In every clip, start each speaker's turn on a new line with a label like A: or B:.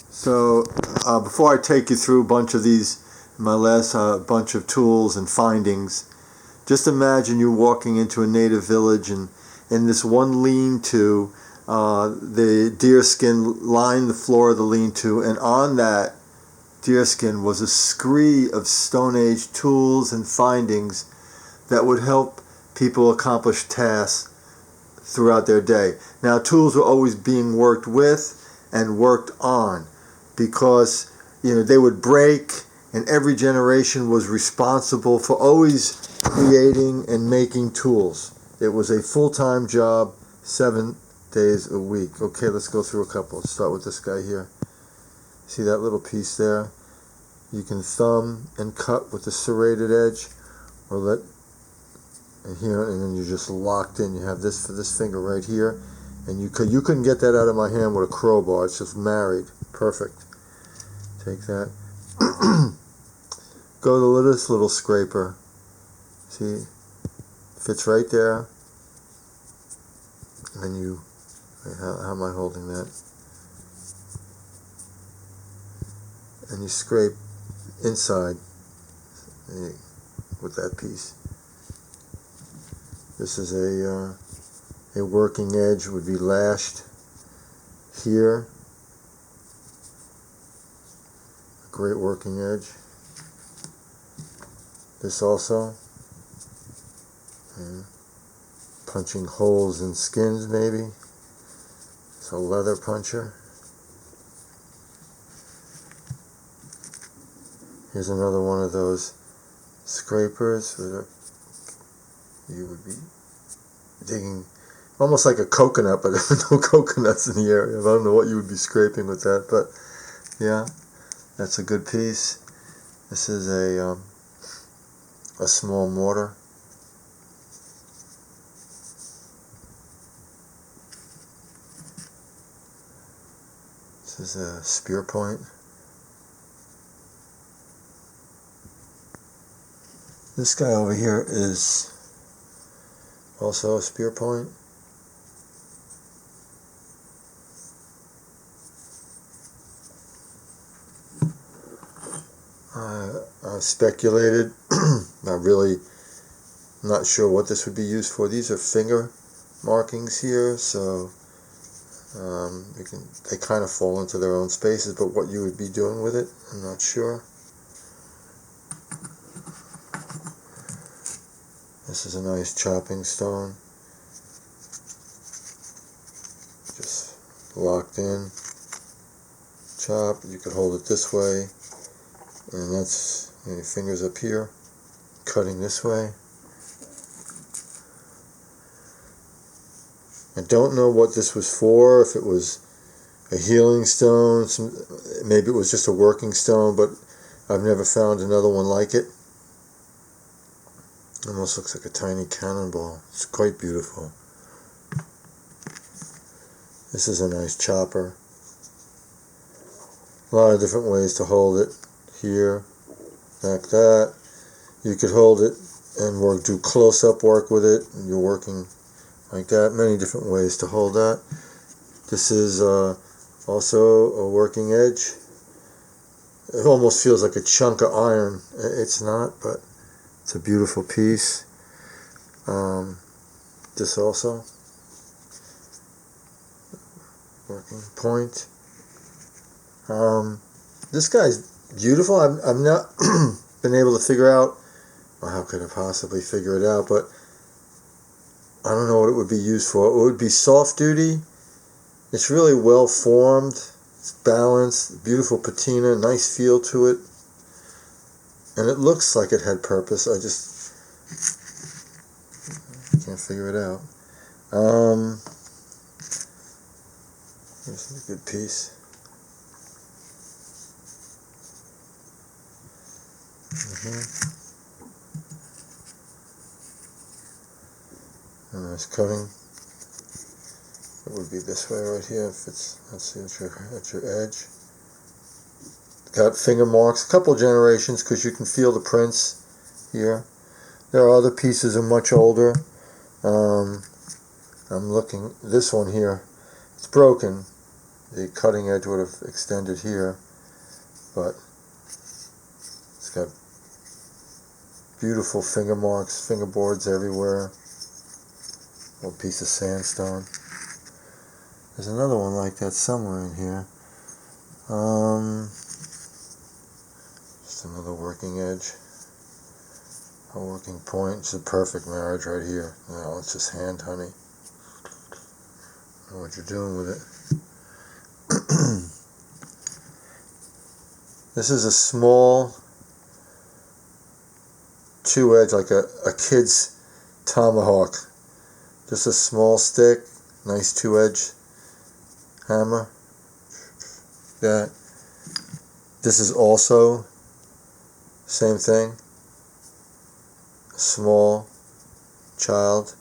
A: So before I take you through a bunch of these, my last bunch of tools and findings, just imagine you walking into a native village, and in this one lean-to, the deerskin lined the floor of the lean-to, and on that deerskin was a scree of Stone Age tools and findings that would help people accomplish tasks throughout their day. Now, tools were always being worked with and worked on, because they would break, and every generation was responsible for always creating and making tools. It was a full-time job, 7 days a week. Okay, let's go through a couple. Let's start with this guy here. See that little piece there? You can thumb and cut with the serrated edge, or and then you're just locked in. You have this for this finger right here, and you couldn't get that out of my hand with a crowbar. It's just married. Perfect. Take that. Go to this little scraper. See, fits right there. And then how am I holding that? And you scrape inside with that piece. This is a working edge, would be lashed here. A great working edge. This also. And punching holes in skins, maybe. It's a leather puncher. Here's another one of those scrapers where you would be digging, almost like a coconut, but there's no coconuts in the area. I don't know what you would be scraping with that, but yeah, that's a good piece. This is a small mortar. This is a spear point. This guy over here is also a spear point. I speculated. Not sure what this would be used for. These are finger markings here, so they kind of fall into their own spaces, but what you would be doing with it, I'm not sure. This is a nice chopping stone. Just locked in. Chop. You could hold it this way. And that's your fingers up here. Cutting this way. I don't know what this was for. If it was a healing stone. Maybe it was just a working stone, but I've never found another one like it. Almost looks like a tiny cannonball. It's quite beautiful. This is a nice chopper. A lot of different ways to hold it. Here, like that. You could hold it and do close-up work with it. And you're working like that. Many different ways to hold that. This is also a working edge. It almost feels like a chunk of iron. It's not, but it's a beautiful piece. This also, working point. This guy's beautiful. I've not been able to figure out, well, how could I possibly figure it out, but I don't know what it would be used for. It would be soft duty. It's really well formed. It's balanced, beautiful patina, nice feel to it. And it looks like it had purpose. I just can't figure it out. Here's a good piece. And there's cutting. It would be this way right here. If it's, let's see, at your edge. Got finger marks, a couple generations, because you can feel the prints here. There are other pieces that are much older. I'm looking, this one here, it's broken, The cutting edge would have extended here, but it's got beautiful finger marks, fingerboards everywhere. A little piece of sandstone. There's another one like that somewhere in here. Just another working edge. A working point. It's a perfect marriage right here. Now it's just hand honey. Know what you're doing with it. This is a small 2-edge, like a kid's tomahawk. Just a small stick, nice 2-edge hammer. That. This is also same thing. Small child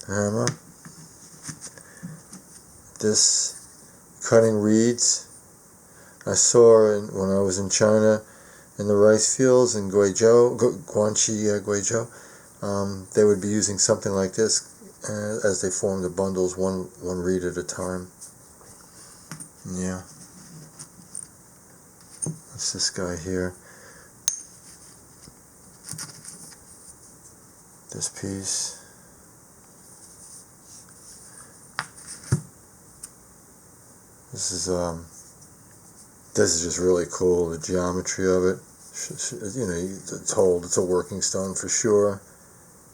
A: hammer. This cutting reeds. I saw when I was in China in the rice fields in Guangzhou, they would be using something like this as they formed the bundles, one reed at a time. Yeah. That's this guy here. This piece. This is just really cool, the geometry of it. You know, it's told it's a working stone for sure.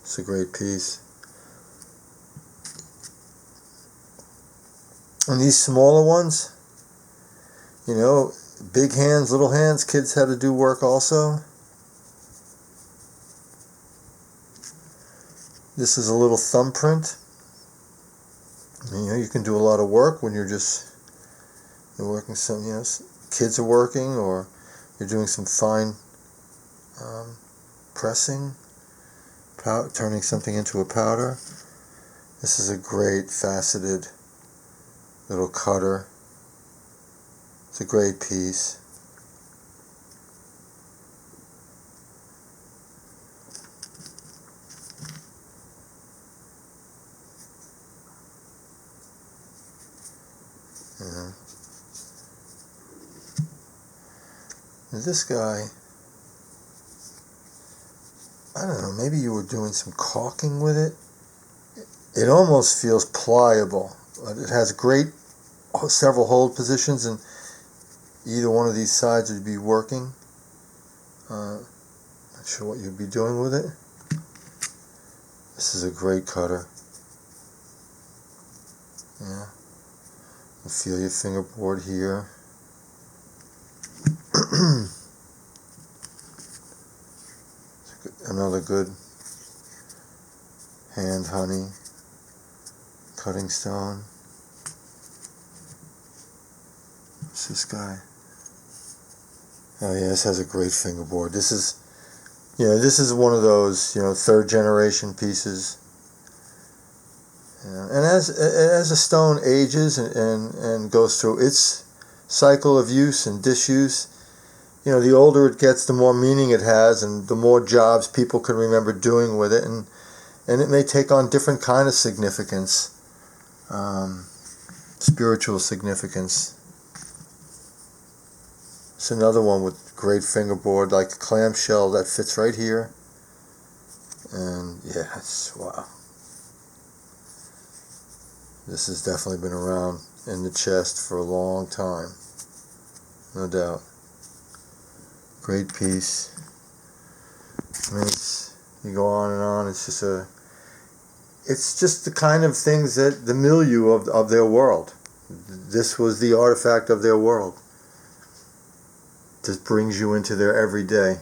A: It's a great piece. And these smaller ones, you know, big hands, little hands, kids had to do work also. This is a little thumbprint. You know, you can do a lot of work when you're working some, you know, kids are working, or you're doing some fine pressing, turning something into a powder. This is a great faceted little cutter. It's a great piece. This guy, I don't know, maybe you were doing some caulking with it. It almost feels pliable. It has several hold positions, and either one of these sides would be working. Not sure what you'd be doing with it. This is a great cutter. Yeah. You feel your fingerboard here. Another good hand honey cutting stone. What's this guy? Oh yeah, this has a great fingerboard. This is one of those, you know, 3rd generation pieces. Yeah. And as a stone ages and goes through its cycle of use and disuse, you know, the older it gets, the more meaning it has, and the more jobs people can remember doing with it, and it may take on different kind of significance, spiritual significance. It's another one with great fingerboard, like a clamshell that fits right here, and yeah, it's wow. This has definitely been around in the chest for a long time, no doubt. Great piece. I mean, you go on and on. It's just the kind of things that the milieu of their world. This was the artifact of their world. Just brings you into their everyday.